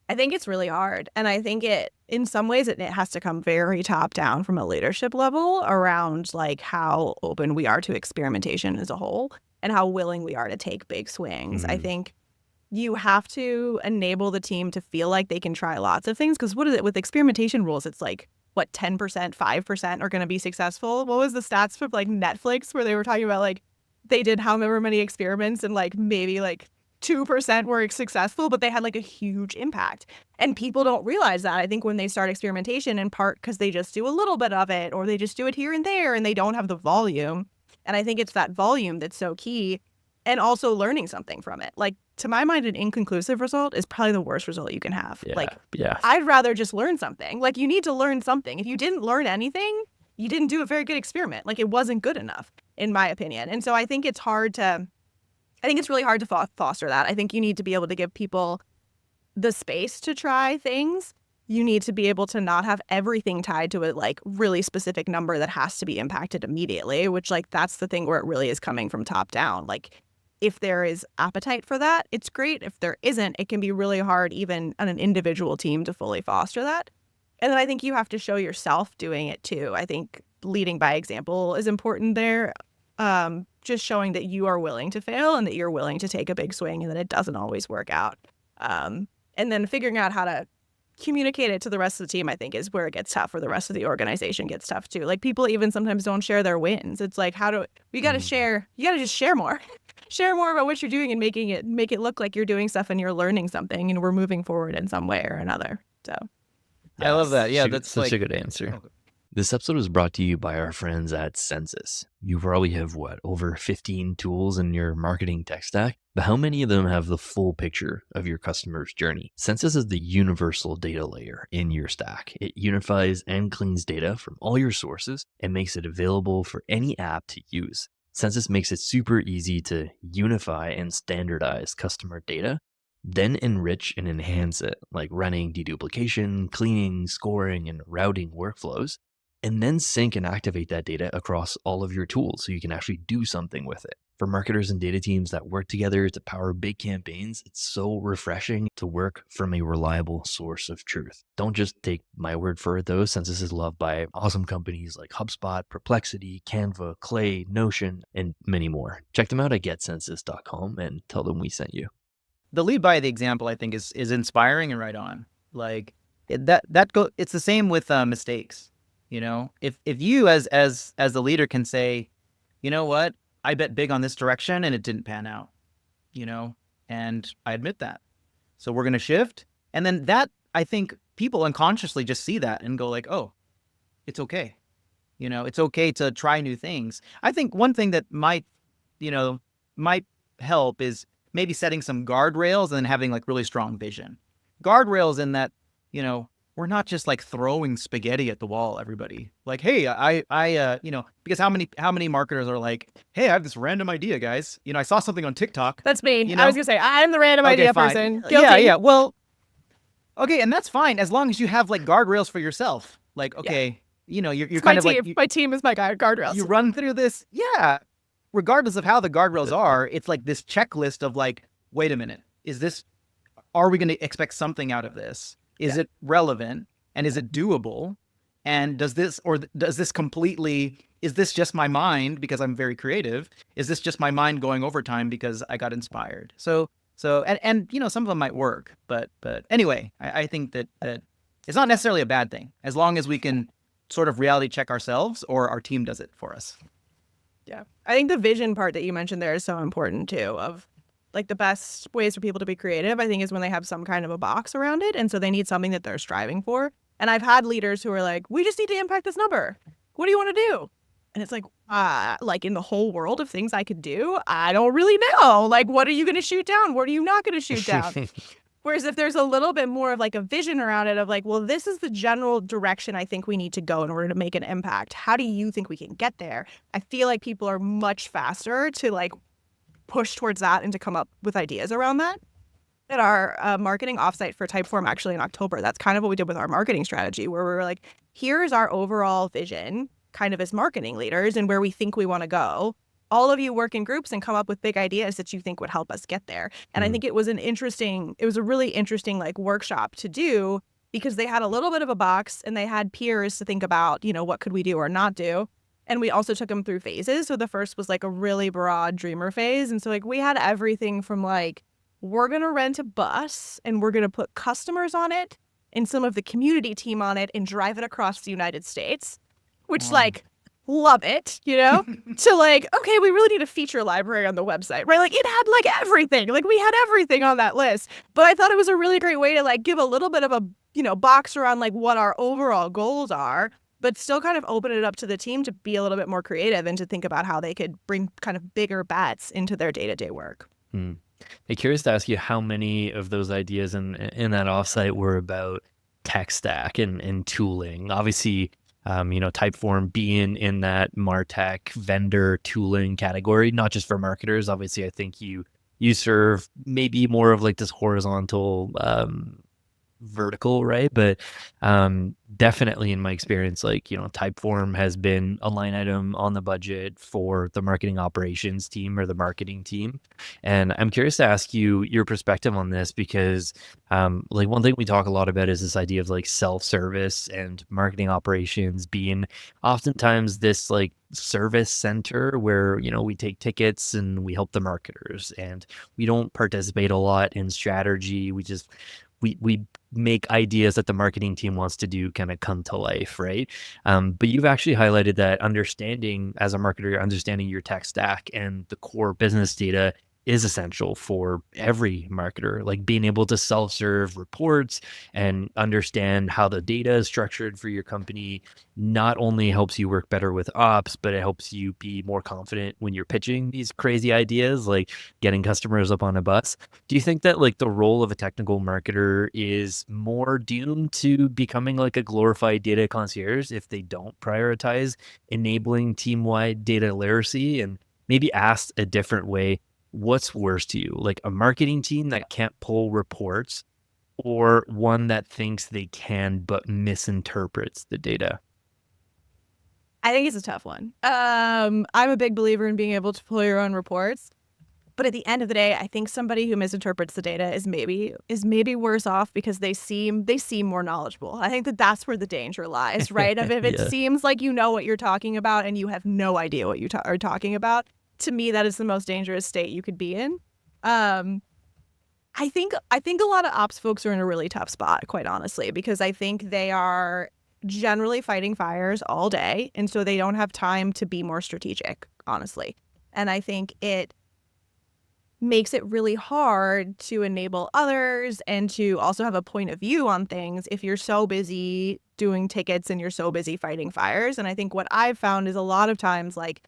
I think it's really hard. And I think in some ways, it has to come very top down from a leadership level around like how open we are to experimentation as a whole and how willing we are to take big swings. I think you have to enable the team to feel like they can try lots of things. Because what is it with experimentation rules? It's like, what, 10%, 5% are going to be successful? What was the stats for like Netflix where they were talking about like they did however many experiments and like maybe like 2% were successful, but they had like a huge impact. And people don't realize that, I think, when they start experimentation, in part because they just do a little bit of it or they just do it here and there and they don't have the volume. And I think it's that volume that's so key, and also learning something from it. Like, to my mind, an inconclusive result is probably the worst result you can have. Yeah. I'd rather just learn something. Like, you need to learn something. If you didn't learn anything, you didn't do a very good experiment. Like, it wasn't good enough, in my opinion. And so I think it's really hard to foster that. I think you need to be able to give people the space to try things. You need to be able to not have everything tied to a like really specific number that has to be impacted immediately, which like that's the thing where it really is coming from top down. Like, if there is appetite for that, it's great. If there isn't, it can be really hard even on an individual team to fully foster that. And then I think you have to show yourself doing it too. I think leading by example is important there. Just showing that you are willing to fail and that you're willing to take a big swing and that it doesn't always work out. And then figuring out how to communicate it to the rest of the team, I think, is where it gets tough, or the rest of the organization gets tough too. Like, people even sometimes don't share their wins. It's like, you got to share, you got to just share more. Share more about what you're doing and make it look like you're doing stuff and you're learning something and we're moving forward in some way or another. So I love that. Yeah, that's such a good answer. This episode was brought to you by our friends at Census. You probably have, over 15 tools in your marketing tech stack, but how many of them have the full picture of your customer's journey? Census is the universal data layer in your stack. It unifies and cleans data from all your sources and makes it available for any app to use. Census makes it super easy to unify and standardize customer data, then enrich and enhance it, like running deduplication, cleaning, scoring, and routing workflows, and then sync and activate that data across all of your tools so you can actually do something with it. For marketers and data teams that work together to power big campaigns, it's so refreshing to work from a reliable source of truth. Don't just take my word for it though. Census is loved by awesome companies like HubSpot, Perplexity, Canva, Clay, Notion, and many more. Check them out at getcensus.com and tell them we sent you. The lead by the example, I think, is inspiring and right on. Like, It's the same with mistakes. You know, if you as the leader can say, you know what, I bet big on this direction and it didn't pan out, you know, and I admit that. So we're going to shift. And then that, I think people unconsciously just see that and go like, oh, it's okay. You know, it's okay to try new things. I think one thing that might help is maybe setting some guardrails and having like really strong vision. Guardrails in that, you know, we're not just like throwing spaghetti at the wall, everybody. Like, hey, because how many marketers are like, hey, I have this random idea, guys. You know, I saw something on TikTok. That's me. You know? I was gonna say I'm the random idea fine. person. Guilty. Yeah. Well, okay, and that's fine as long as you have like guardrails for yourself. Like, okay, you know, you're kind of like my team is my guardrails. You run through this, yeah. Regardless of how the guardrails are, it's like this checklist of like, wait a minute, are we going to expect something out of this? Is it relevant and is it doable? And is this just my mind because I'm very creative? Is this just my mind going overtime because I got inspired? So and you know, some of them might work, but anyway, I think that it's not necessarily a bad thing as long as we can sort of reality check ourselves or our team does it for us. Yeah. I think the vision part that you mentioned there is so important too, of like the best ways for people to be creative, I think, is when they have some kind of a box around it. And so they need something that they're striving for. And I've had leaders who are like, we just need to impact this number. What do you want to do? And it's like in the whole world of things I could do, I don't really know. Like, what are you going to shoot down? What are you not going to shoot down? Whereas if there's a little bit more of like a vision around it of like, well, this is the general direction I think we need to go in order to make an impact. How do you think we can get there? I feel like people are much faster to like push towards that and to come up with ideas around that. At our marketing offsite for Typeform actually in October, that's kind of what we did with our marketing strategy, where we were like, here's our overall vision kind of as marketing leaders and where we think we want to go. All of you work in groups and come up with big ideas that you think would help us get there. And I think it was a really interesting like workshop to do because they had a little bit of a box and they had peers to think about, you know, what could we do or not do. And we also took them through phases. So the first was like a really broad dreamer phase. And so like we had everything from like, we're going to rent a bus and we're going to put customers on it and some of the community team on it and drive it across the United States, which like, love it, you know, to like, okay, we really need a feature library on the website, right? Like it had like everything, like we had everything on that list. But I thought it was a really great way to like give a little bit of a, you know, box around like what our overall goals are, but still kind of open it up to the team to be a little bit more creative and to think about how they could bring kind of bigger bets into their day-to-day work. I'm curious to ask you how many of those ideas in that offsite were about tech stack and tooling. Obviously, you know, Typeform being in that Martech vendor tooling category, not just for marketers. Obviously, I think you serve maybe more of like this horizontal vertical, right? But definitely in my experience, like, you know, Typeform has been a line item on the budget for the marketing operations team or the marketing team. And I'm curious to ask you your perspective on this because like one thing we talk a lot about is this idea of like self-service and marketing operations being oftentimes this like service center where, you know, we take tickets and we help the marketers and we don't participate a lot in strategy. We make ideas that the marketing team wants to do kind of come to life, right? But you've actually highlighted that understanding as a marketer, understanding your tech stack and the core business data is essential for every marketer, like being able to self-serve reports and understand how the data is structured for your company not only helps you work better with ops, but it helps you be more confident when you're pitching these crazy ideas, like getting customers up on a bus. Do you think that like the role of a technical marketer is more doomed to becoming like a glorified data concierge if they don't prioritize enabling team-wide data literacy? And maybe asked a different way, what's worse to you, like a marketing team that can't pull reports or one that thinks they can but misinterprets the data? I think it's a tough one. I'm a big believer in being able to pull your own reports. But at the end of the day, I think somebody who misinterprets the data is maybe worse off because they seem more knowledgeable. I think that's where the danger lies, right? If it seems like you know what you're talking about and you have no idea what you are talking about, to me, that is the most dangerous state you could be in. I I think a lot of ops folks are in a really tough spot, quite honestly, because I think they are generally fighting fires all day, and so they don't have time to be more strategic, honestly. And I think it makes it really hard to enable others and to also have a point of view on things if you're so busy doing tickets and you're so busy fighting fires. And I think what I've found is a lot of times, like,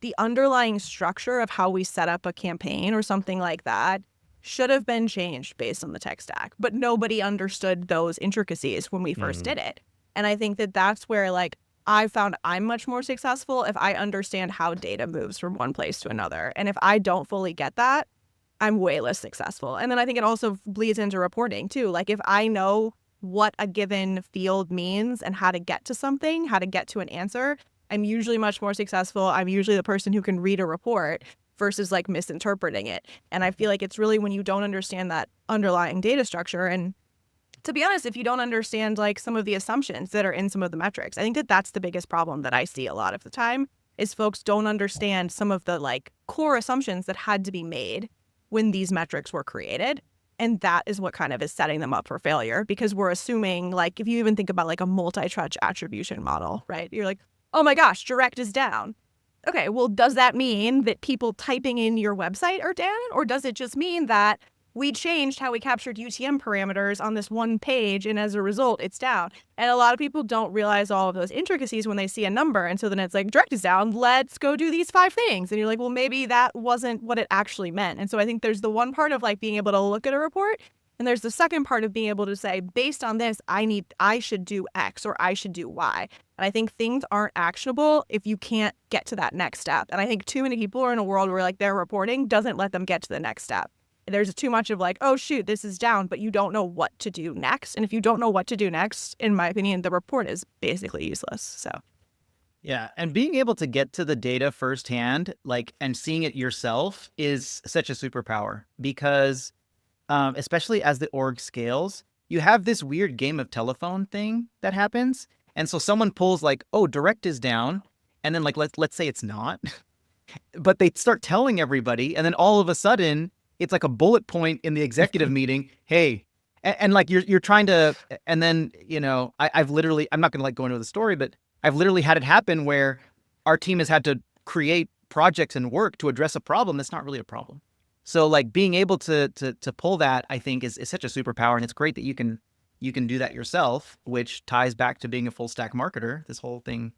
the underlying structure of how we set up a campaign or something like that should have been changed based on the tech stack, but nobody understood those intricacies when we first did it. And I think that that's where, like, I found I'm much more successful if I understand how data moves from one place to another. And if I don't fully get that, I'm way less successful. And then I think it also bleeds into reporting too. Like, if I know what a given field means and how to get to something, how to get to an answer, I'm usually much more successful. I'm usually the person who can read a report versus like misinterpreting it. And I feel like it's really when you don't understand that underlying data structure. And to be honest, if you don't understand like some of the assumptions that are in some of the metrics, I think that that's the biggest problem that I see a lot of the time is folks don't understand some of the like core assumptions that had to be made when these metrics were created. And that is what kind of is setting them up for failure, because we're assuming, like, if you even think about like a multi-touch attribution model, right? You're like, oh my gosh, direct is down. Okay, well, does that mean that people typing in your website are down? Or does it just mean that we changed how we captured UTM parameters on this one page, and as a result, it's down? And a lot of people don't realize all of those intricacies when they see a number. And so then it's like, direct is down, let's go do these 5 things. And you're like, well, maybe that wasn't what it actually meant. And so I think there's the one part of like being able to look at a report, and there's the second part of being able to say, based on this, I should do X or I should do Y. And I think things aren't actionable if you can't get to that next step. And I think too many people are in a world where like their reporting doesn't let them get to the next step. There's too much of like, oh shoot, this is down, but you don't know what to do next. And if you don't know what to do next, in my opinion, the report is basically useless. So Yeah, and being able to get to the data firsthand, like, and seeing it yourself is such a superpower, because especially as the org scales, you have this weird game of telephone thing that happens. And so someone pulls like, oh, direct is down. And then like, let's say it's not, but they start telling everybody. And then all of a sudden it's like a bullet point in the executive meeting. Hey, and like you're trying to, and then, you know, I've literally, I'm not going to like go into the story, but I've literally had it happen where our team has had to create projects and work to address a problem that's not really a problem. So like being able to pull that, I think is such a superpower, and it's great that you can do that yourself, which ties back to being a full stack marketer. This whole thing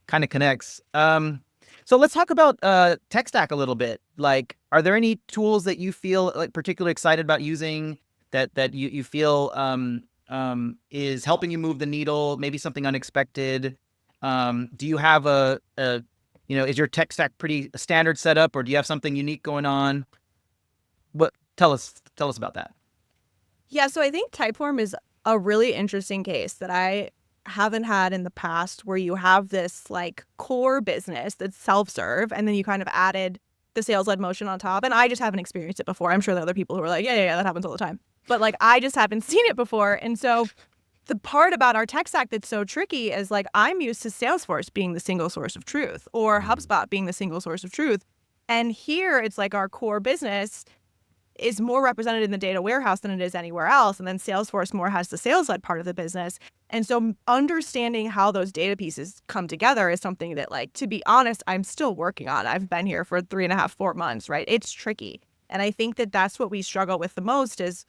kind of connects. So let's talk about tech stack a little bit. Like, are there any tools that you feel like particularly excited about using that you feel is helping you move the needle? Maybe something unexpected. Do you have is your tech stack pretty standard setup, or do you have something unique going on? What tell us about that. yeah, so I think Typeform is a really interesting case that I haven't had in the past, where you have this like core business that's self-serve, and then you kind of added the sales-led motion on top. And I just haven't experienced it before. I'm sure there are other people who are like, yeah, that happens all the time. But like, I just haven't seen it before. And so the part about our tech stack that's so tricky is like, I'm used to Salesforce being the single source of truth, or HubSpot being the single source of truth. And here it's like our core business is more represented in the data warehouse than it is anywhere else. And then Salesforce more has the sales-led part of the business. And so understanding how those data pieces come together is something that, like, to be honest, I'm still working on. I've been here for 3.5, 4 months, right? It's tricky. And I think that that's what we struggle with the most, is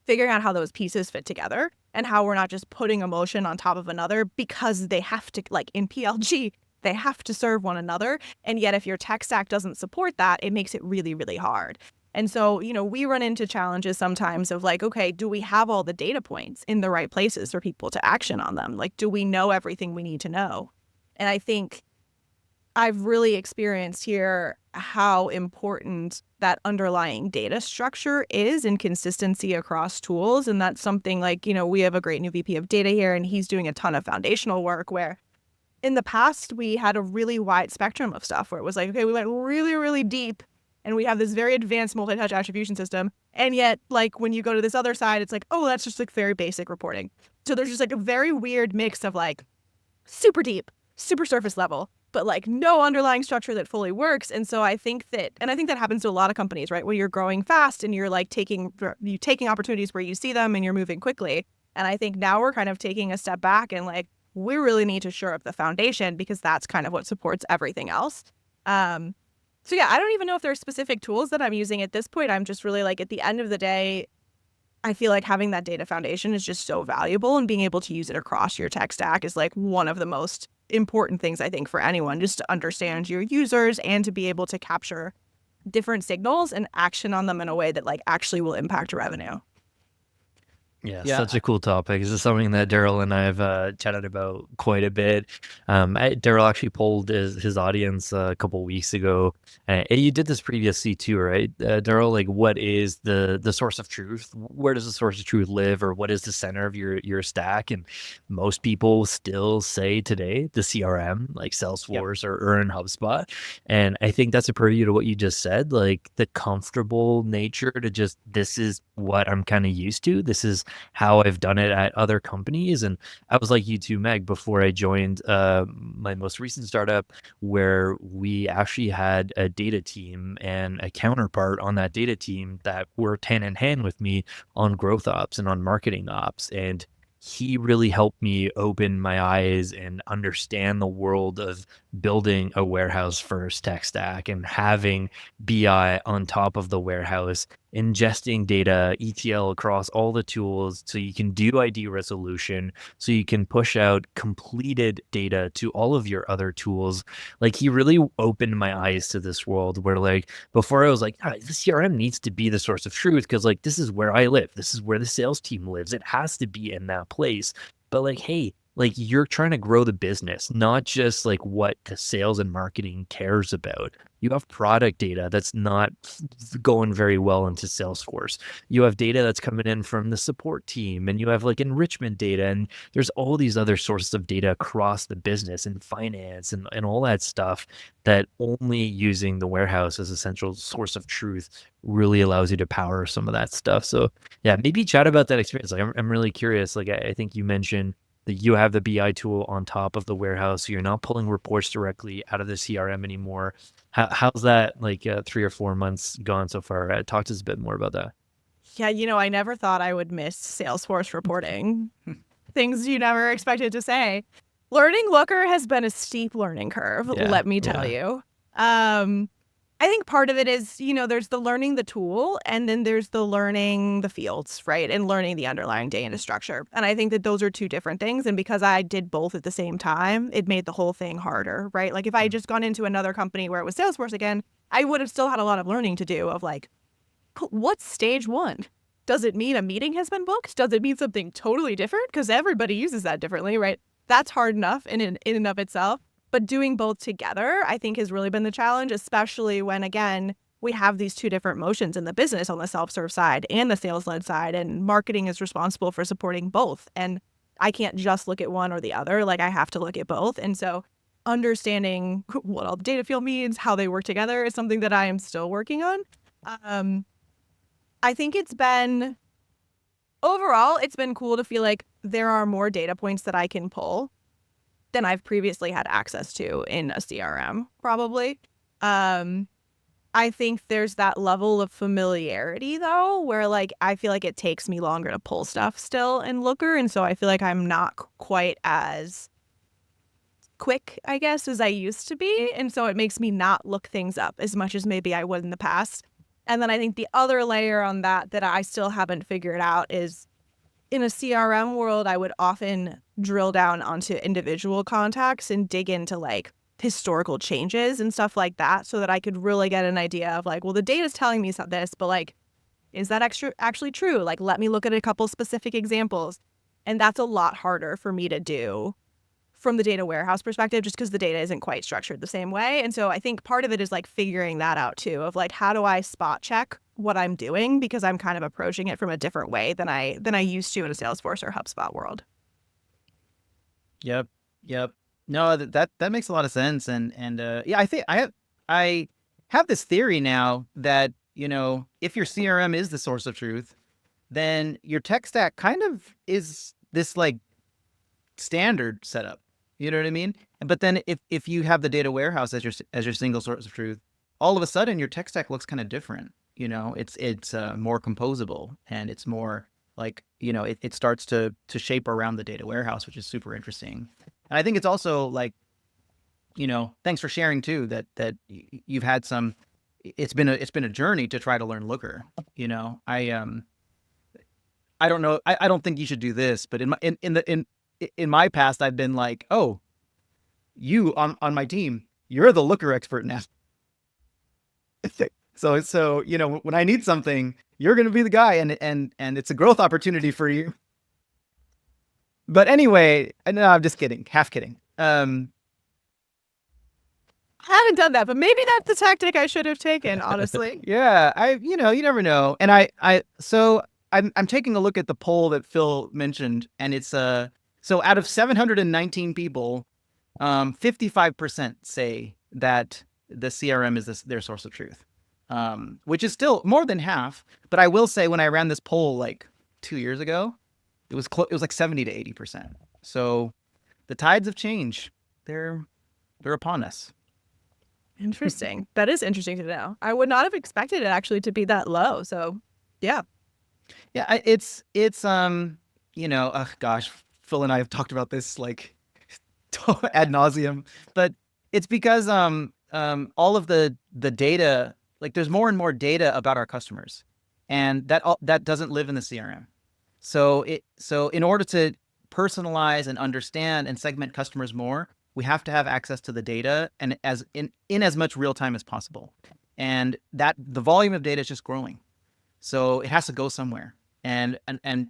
figuring out how those pieces fit together and how we're not just putting emotion on top of another because they have to, like in PLG, they have to serve one another. And yet if your tech stack doesn't support that, it makes it really, really hard. And so, you know, we run into challenges sometimes of like, okay, do we have all the data points in the right places for people to action on them? Like, do we know everything we need to know? And I think I've really experienced here how important that underlying data structure is and consistency across tools. And that's something like, you know, we have a great new VP of data here, and he's doing a ton of foundational work where in the past we had a really wide spectrum of stuff where it was like, okay, we went really, really deep and we have this very advanced multi-touch attribution system. And yet, like, when you go to this other side, it's like, oh, that's just like very basic reporting. So there's just like a very weird mix of like super deep, super surface level, but like no underlying structure that fully works. And so I think that happens to a lot of companies, right? When you're growing fast and you're like taking opportunities where you see them and you're moving quickly. And I think now we're kind of taking a step back and like, we really need to shore up the foundation because that's kind of what supports everything else. So yeah, I don't even know if there's specific tools that I'm using at this point. I'm just really like, at the end of the day, I feel like having that data foundation is just so valuable, and being able to use it across your tech stack is like one of the most important things, I think, for anyone, just to understand your users and to be able to capture different signals and action on them in a way that like actually will impact revenue. Yeah, Yeah. such a cool topic. This is something that Daryl and I have chatted about quite a bit. Daryl actually polled his audience a couple weeks ago. You did this previously too, right, Daryl? Like, what is the source of truth? Where does the source of truth live, or what is the center of your stack? And most people still say today the CRM, like Salesforce or in HubSpot. And I think that's a preview to what you just said, like the comfortable nature to just, this is what I'm kind of used to. This is how I've done it at other companies. And I was like you too, Meg, before I joined my most recent startup, where we actually had a data team and a counterpart on that data team that worked hand in hand with me on growth ops and on marketing ops. And he really helped me open my eyes and understand the world of building a warehouse first tech stack and having BI on top of the warehouse, ingesting data, ETL across all the tools so you can do ID resolution, so you can push out completed data to all of your other tools. Like, he really opened my eyes to this world where, like, before I was like, the CRM needs to be the source of truth because, like, this is where I live. This is where the sales team lives. It has to be in that place. But like, hey, like, you're trying to grow the business, not just like what the sales and marketing cares about. You have product data that's not going very well into Salesforce. You have data that's coming in from the support team, and you have like enrichment data, and there's all these other sources of data across the business and finance and all that stuff, that only using the warehouse as a central source of truth really allows you to power some of that stuff. So yeah, maybe chat about that experience. Like, I'm really curious. Like, I think you mentioned that you have the BI tool on top of the warehouse, so you're not pulling reports directly out of the CRM anymore. How's that, like, 3 or 4 months gone so far? Talk to us a bit more about that. Yeah, I never thought I would miss Salesforce reporting. Things you never expected to say. Learning Looker has been a steep learning curve, Yeah, let me tell you. I think part of it is, there's the learning the tool, and then there's the learning the fields, right? And learning the underlying data structure. And I think that those are two different things. And because I did both at the same time, it made the whole thing harder, right? Like, if I had just gone into another company where it was Salesforce again, I would have still had a lot of learning to do of like, what's stage one? Does it mean a meeting has been booked? Does it mean something totally different? Because everybody uses that differently, right? That's hard enough in and of itself. But doing both together, I think, has really been the challenge, especially when, again, we have these two different motions in the business on the self-serve side and the sales-led side, and marketing is responsible for supporting both. And I can't just look at one or the other. Like, I have to look at both. And so understanding what all the data field means, how they work together, is something that I am still working on. I think overall, it's been cool to feel like there are more data points that I can pull than I've previously had access to in a CRM, probably. I think there's that level of familiarity, though, where like I feel like it takes me longer to pull stuff still in Looker. And so I feel like I'm not quite as quick, I guess, as I used to be. And so it makes me not look things up as much as maybe I would in the past. And then I think the other layer on that I still haven't figured out is, in a CRM world, I would often drill down onto individual contacts and dig into like historical changes and stuff like that, so that I could really get an idea of like, well, the data's telling me this, but like, is that actually true? Like, let me look at a couple specific examples. And that's a lot harder for me to do from the data warehouse perspective, just because the data isn't quite structured the same way. And so I think part of it is like figuring that out too, of like, how do I spot check what I'm doing, because I'm kind of approaching it from a different way than I used to in a Salesforce or HubSpot world. Yep. No, that makes a lot of sense. And yeah, I think I have this theory now that, if your CRM is the source of truth, then your tech stack kind of is this like standard setup. You know what I mean? But then if you have the data warehouse as your single source of truth, all of a sudden your tech stack looks kind of different. You know, it's more composable, and it's more like, you know, it starts to shape around the data warehouse, which is super interesting. And I think it's also like, you know, thanks for sharing too, that you've had some. It's been a journey to try to learn Looker. You know, I don't know. I don't think you should do this, but in my past, I've been like, oh, you on my team, you're the Looker expert now. So you know, when I need something, you're going to be the guy, and it's a growth opportunity for you. But anyway, no, I'm just kidding, half kidding. I haven't done that, but maybe that's the tactic I should have taken, honestly. Yeah, you know, you never know. And so I'm taking a look at the poll that Phil mentioned, and it's so out of 719 people, 55% say that the CRM is their source of truth, which is still more than half. But I will say, when I ran this poll like 2 years ago, it was like 70 to 80%. So the tides of change, they're upon us. Interesting. That is interesting to know. I would not have expected it actually to be that low. So, yeah. Yeah, it's you know, gosh, Phil and I have talked about this like ad nauseum, but it's because all of the data, like there's more and more data about our customers, and that doesn't live in the CRM. So in order to personalize and understand and segment customers more, we have to have access to the data, and in as much real time as possible. And that the volume of data is just growing. So it has to go somewhere. And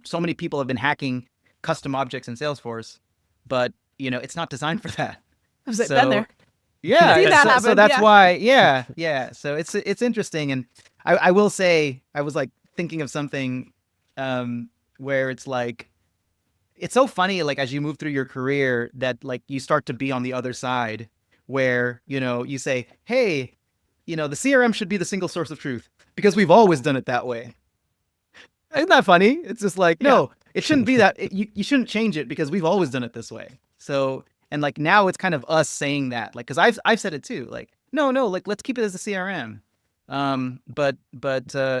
so many people have been hacking custom objects in Salesforce, but you know, it's not designed for that. I've been there. Yeah. See that happen, so that's yeah. why, yeah. So it's interesting. And I will say, I was like thinking of something where it's like, it's so funny, like as you move through your career, that like you start to be on the other side where, you know, you say, hey, you know, the CRM should be the single source of truth because we've always done it that way. Isn't that funny? It's just like, no, it shouldn't be that. You shouldn't change it because we've always done it this way. So, and like now it's kind of us saying that, like, cause I've said it too, like, no, like let's keep it as a CRM. But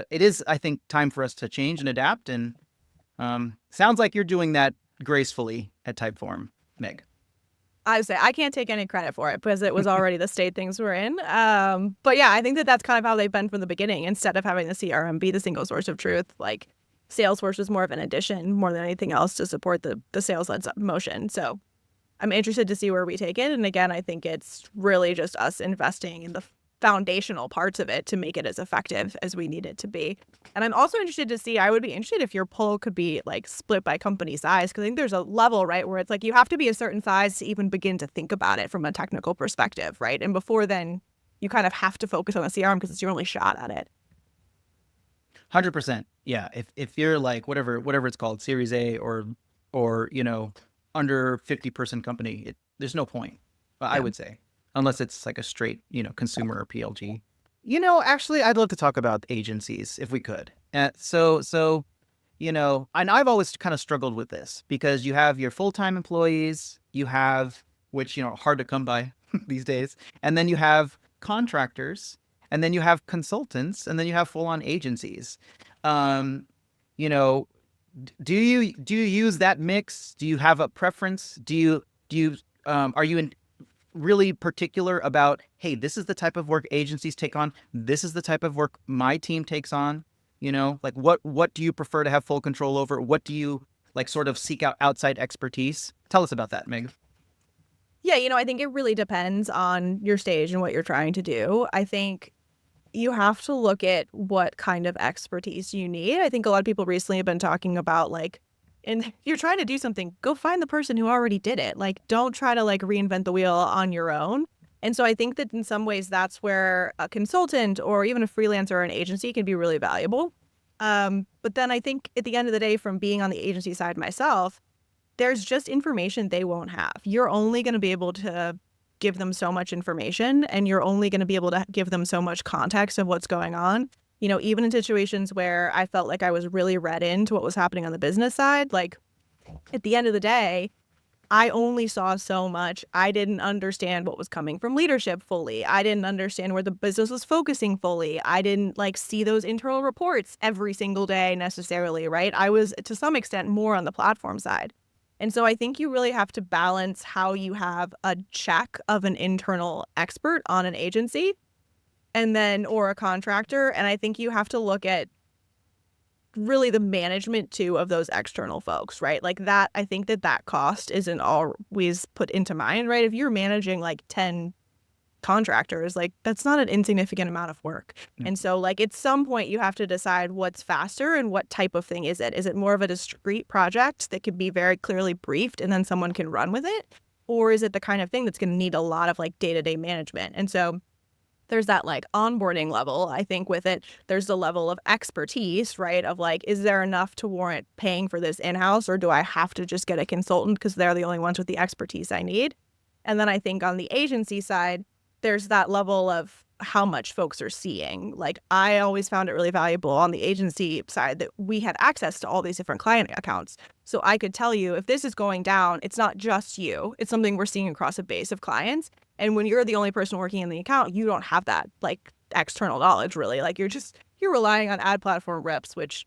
it is, I think, time for us to change and adapt. And sounds like you're doing that gracefully at Typeform, Meg. I would say I can't take any credit for it because it was already the state things were in. But yeah, I think that's kind of how they've been from the beginning. Instead of having the CRM be the single source of truth, like Salesforce was more of an addition more than anything else to support the sales-led motion. So I'm interested to see where we take it. And again, I think it's really just us investing in the foundational parts of it to make it as effective as we need it to be. And I'm also interested to see, I would be interested if your poll could be like split by company size, because I think there's a level, right, where it's like you have to be a certain size to even begin to think about it from a technical perspective, right? And before then, you kind of have to focus on the CRM because it's your only shot at it. 100%. Yeah. If you're like whatever it's called, Series A or you know, under 50-person company, there's no point. I would say, unless it's like a straight, you know, consumer or PLG. You know, actually, I'd love to talk about agencies if we could. So, you know, and I've always kind of struggled with this because you have your full-time employees, you have, which, you know, hard to come by these days, and then you have contractors, and then you have consultants, and then you have full-on agencies. You know, do you use that mix? Do you have a preference? Are you really particular about, hey, this is the type of work agencies take on, this is the type of work my team takes on? You know, like what do you prefer to have full control over? What do you like sort of seek out outside expertise? Tell us about that, Meg. Yeah, you know, I think it really depends on your stage and what you're trying to do. I think you have to look at what kind of expertise you need. I think a lot of people recently have been talking about like, and if you're trying to do something, go find the person who already did it. Like, don't try to like reinvent the wheel on your own. And so I think that in some ways that's where a consultant or even a freelancer or an agency can be really valuable. But then I think at the end of the day, from being on the agency side myself, there's just information they won't have. You're only going to be able to give them so much information, and you're only going to be able to give them so much context of what's going on. You know, even in situations where I felt like I was really read into what was happening on the business side, like at the end of the day, I only saw so much. I didn't understand what was coming from leadership fully. I didn't understand where the business was focusing fully. I didn't like see those internal reports every single day necessarily, right? I was to some extent more on the platform side. And so I think you really have to balance how you have a check of an internal expert on an agency and then or a contractor. And I think you have to look at really the management too of those external folks, right? Like that, I think that cost isn't always put into mind, right? If you're managing like 10 contractors, like that's not an insignificant amount of work. And so like at some point you have to decide what's faster and what type of thing is it? Is it more of a discrete project that can be very clearly briefed and then someone can run with it? Or is it the kind of thing that's going to need a lot of like day-to-day management? And so there's that like onboarding level, I think with it, there's the level of expertise, right? Of like, is there enough to warrant paying for this in-house or do I have to just get a consultant because they're the only ones with the expertise I need? And then I think on the agency side, there's that level of how much folks are seeing. Like I always found it really valuable on the agency side that we had access to all these different client accounts. So I could tell you if this is going down, it's not just you. It's something we're seeing across a base of clients. And when you're the only person working in the account, you don't have that like external knowledge really. Like you're relying on ad platform reps, which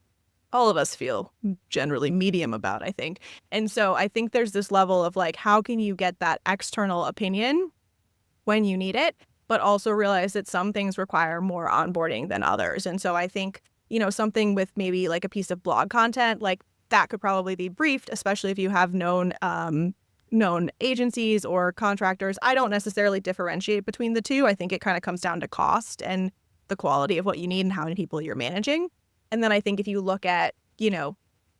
all of us feel generally medium about, I think. And so I think there's this level of like, how can you get that external opinion when you need it, but also realize that some things require more onboarding than others. And so I think, something with maybe like a piece of blog content, like that could probably be briefed, especially if you have known agencies or contractors. I don't necessarily differentiate between the two. I think it kind of comes down to cost and the quality of what you need and how many people you're managing. And then I think if you look at,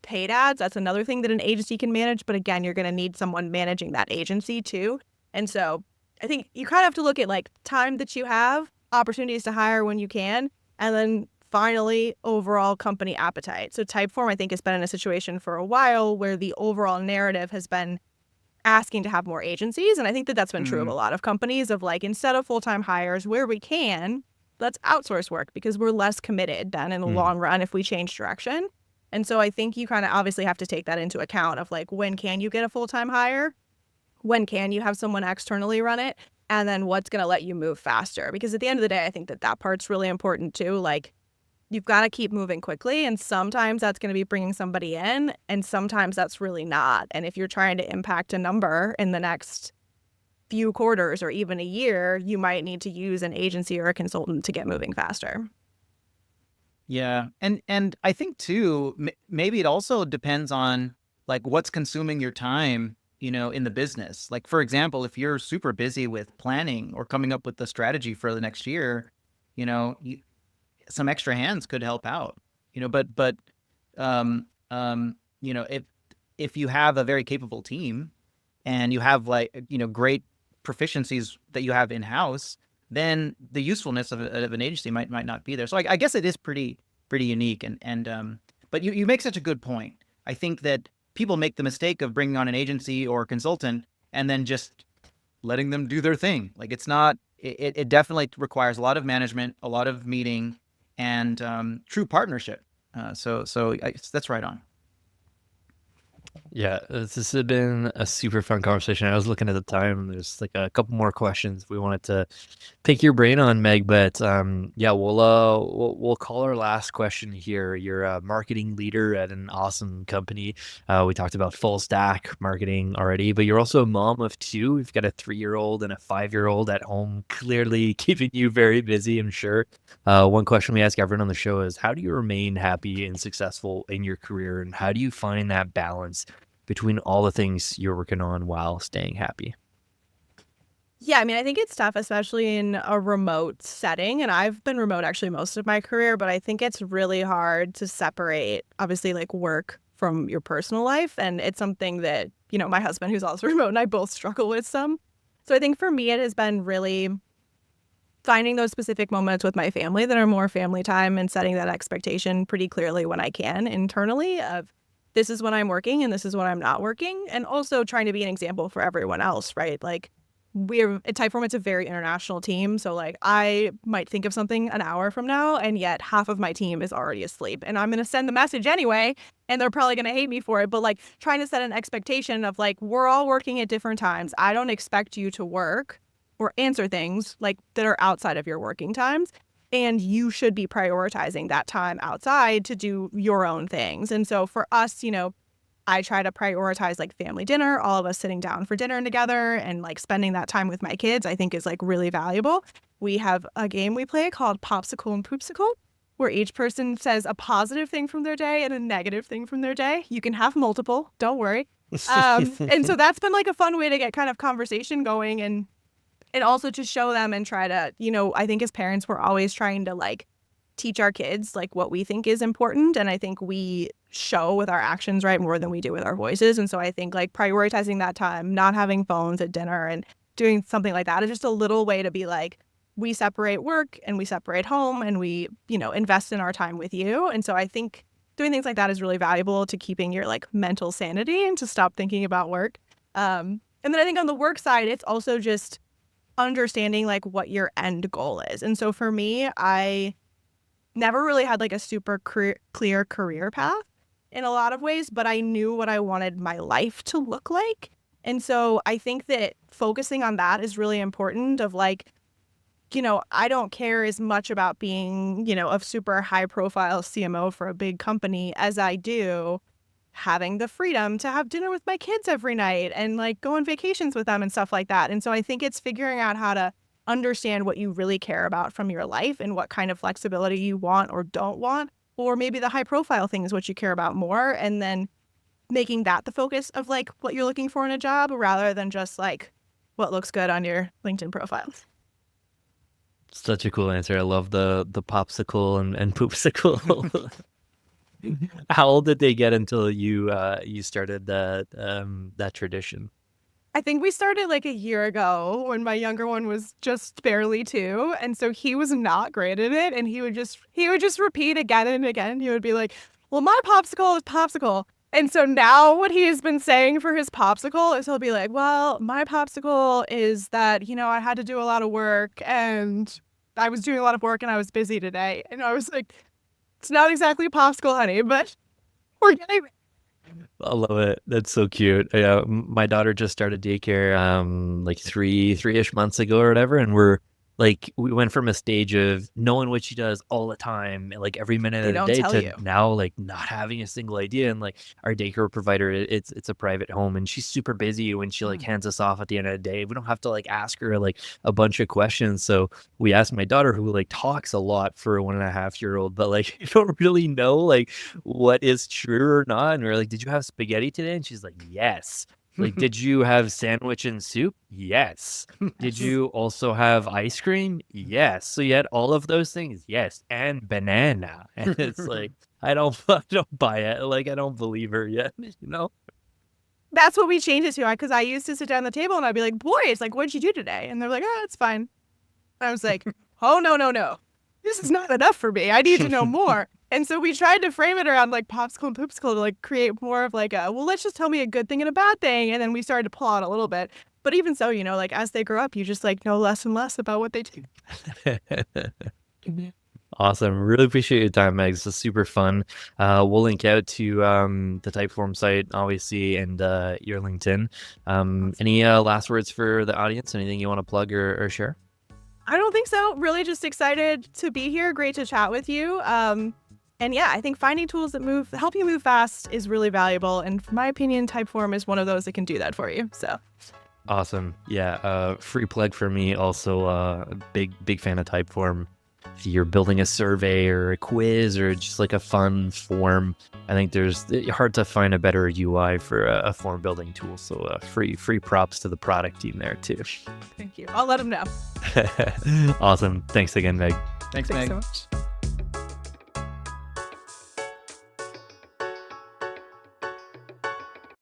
paid ads, that's another thing that an agency can manage. But again, you're going to need someone managing that agency too. And so I think you kind of have to look at like time that you have, opportunities to hire when you can, and then finally overall company appetite. So Typeform, I think, has been in a situation for a while where the overall narrative has been asking to have more agencies. And I think that that's been true of a lot of companies of like, instead of full-time hires where we can, let's outsource work because we're less committed then in the long run if we change direction. And so I think you kind of obviously have to take that into account of like, when can you get a full-time hire? When can you have someone externally run it? And then what's going to let you move faster? Because at the end of the day, I think that part's really important too. Like you've got to keep moving quickly. And sometimes that's going to be bringing somebody in and sometimes that's really not. And if you're trying to impact a number in the next few quarters or even a year, you might need to use an agency or a consultant to get moving faster. Yeah. And I think too, maybe it also depends on like what's consuming your time, in the business. Like, for example, if you're super busy with planning or coming up with the strategy for the next year, some extra hands could help out, but if you have a very capable team and you have like, great proficiencies that you have in-house, then the usefulness of an agency might not be there. So I guess it is pretty unique. But you make such a good point. I think that people make the mistake of bringing on an agency or a consultant and then just letting them do their thing. Like it definitely requires a lot of management, a lot of meeting, and true partnership. So that's right on. Yeah, this has been a super fun conversation. I was looking at the time. There's like a couple more questions we wanted to pick your brain on, Meg. But yeah, we'll call our last question here. You're a marketing leader at an awesome company. We talked about full stack marketing already, but you're also a mom of two. You've got a 3-year-old and a 5-year-old at home, clearly keeping you very busy, I'm sure. One question we ask everyone on the show is, how do you remain happy and successful in your career, and how do you find that balance between all the things you're working on while staying happy? Yeah, I mean, I think it's tough, especially in a remote setting. And I've been remote actually most of my career, but I think it's really hard to separate, obviously, like work from your personal life. And it's something that, my husband, who's also remote, and I both struggle with some. So I think for me, it has been really finding those specific moments with my family that are more family time and setting that expectation pretty clearly when I can internally of, this is when I'm working and this is when I'm not working. And also trying to be an example for everyone else, right? Like we're at Typeform, it's a very international team. So like I might think of something an hour from now, and yet half of my team is already asleep. And I'm going to send the message anyway, and they're probably going to hate me for it. But like trying to set an expectation of like, we're all working at different times. I don't expect you to work or answer things like that are outside of your working times. And you should be prioritizing that time outside to do your own things. And so for us, you know, I try to prioritize like family dinner, all of us sitting down for dinner together and like spending that time with my kids, I think is like really valuable. We have a game we play called Popsicle and Poopsicle, where each person says a positive thing from their day and a negative thing from their day. You can have multiple, don't worry. And so that's been like a fun way to get kind of conversation going and also to show them and try to, you know, I think as parents, we're always trying to like teach our kids like what we think is important. And I think we show with our actions, right, more than we do with our voices. And so I think like prioritizing that time, not having phones at dinner and doing something like that is just a little way to be like, we separate work and we separate home and we, you know, invest in our time with you. And so I think doing things like that is really valuable to keeping your like mental sanity and to stop thinking about work. And then I think on the work side, it's also just understanding like what your end goal is. And so for me, I never really had like a super clear career path in a lot of ways, but I knew what I wanted my life to look like. And so I think that focusing on that is really important of like, you know, I don't care as much about being, you know, a super high profile CMO for a big company as I do having the freedom to have dinner with my kids every night and like go on vacations with them and stuff like that. And so I think it's figuring out how to understand what you really care about from your life and what kind of flexibility you want or don't want, or maybe the high profile thing is what you care about more, and then making that the focus of like what you're looking for in a job rather than just like what looks good on your LinkedIn profile. Such a cool answer. I love the popsicle and poopsicle. How old did they get until you started that tradition? I think we started like a year ago when my younger one was just barely 2. And so he was not great at it. And he would just repeat again and again. He would be like, well, my popsicle is popsicle. And so now what he has been saying for his popsicle is he'll be like, well, my popsicle is that, you know, I had to do a lot of work and I was doing a lot of work and I was busy today. And I was like, it's not exactly a popsicle, honey, but we're getting it. I love it. That's so cute. Yeah, my daughter just started daycare like three-ish months ago or whatever, and we went from a stage of knowing what she does all the time, like every minute of the day, to now like not having a single idea. And like our daycare provider, it's a private home, and she's super busy when she like hands us off at the end of the day. We don't have to like ask her like a bunch of questions. So we asked my daughter, who like talks a lot for a 1.5-year-old, but like you don't really know like what is true or not. And we're like, did you have spaghetti today? And she's like, yes. Like, did you have sandwich and soup? Yes. Did you also have ice cream? Yes. So you had all of those things? Yes. And banana. And it's like, I don't buy it. Like, I don't believe her yet, you know? That's what we changed it to, because I used to sit down at the table and I'd be like, boys, like, what'd you do today? And they're like, oh, it's fine. And I was like, oh, no. This is not enough for me. I need to know more. And so we tried to frame it around like popsicle and poopsicle to like create more of like a, well, let's just tell me a good thing and a bad thing. And then we started to pull out a little bit. But even so, you know, like as they grow up, you just like know less and less about what they do. Awesome. Really appreciate your time, Meg. This is super fun. We'll link out to the Typeform site, obviously, and your LinkedIn. Any last words for the audience? Anything you want to plug or share? I don't think so. Really just excited to be here. Great to chat with you. And yeah, I think finding tools that help you move fast is really valuable. And from my opinion, Typeform is one of those that can do that for you. So awesome. Yeah. Free plug for me. Also, big fan of Typeform. If you're building a survey or a quiz or just like a fun form, I think it's hard to find a better UI for a form building tool. So free props to the product team there too. Thank you. I'll let them know. Awesome. Thanks again, Meg. Thanks, Meg. So much.